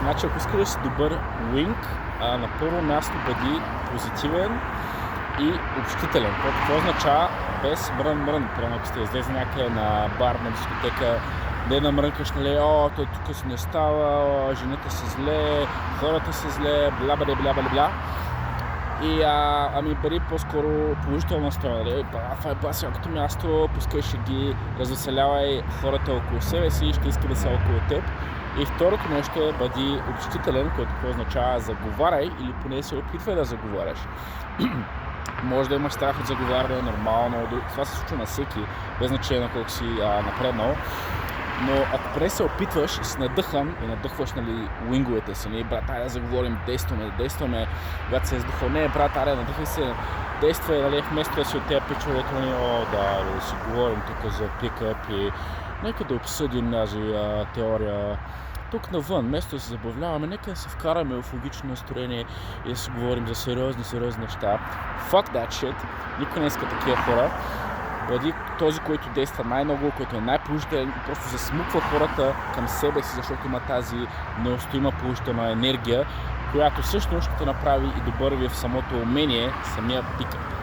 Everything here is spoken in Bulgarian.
Значи, ако искаш да си добър wing, на първо място бъди позитивен и общителен. Какво означава без мрън. Примерно, ако сте излезе някъде на бар, на дискотека, да намрънкаш, нали, той тук си не става, жените са зле, хората са зле, бля. И бъди по-скоро положително настроен, нали, това е басялкото място, пускай ги, развеселявай хората около себе си и ще иска да са около теб. И второто нещо е бъди общителен, което означава заговаряй или поне се опитвай да заговаряш. Може да имаш страх от заговаряне, нормално, това се случва на всеки, без значение на колко си напреднал. Но ако поне се опитваш, си надъхан и надъхваш, нали, уинговете си, нали, брат, айде да заговорим, действаме, когато се издухал, не, брат, айде, надъхай се, действай, нали, вместо да си от тези пичовете, нали, да си говорим тук за пикъп и нека да обсъдим тази теория тук навън, вместо да се забавляваме, нека да се вкараме в логично настроение и да си говорим за сериозни неща. Fuck that shit, никой не иска такива хора. Бъди този, който действа най-много, който е най-положителен и просто засмуква хората към себе си, защото има тази неустоима положителна енергия, която всъщност ще те направи и добър в самото умение, самия пикъп.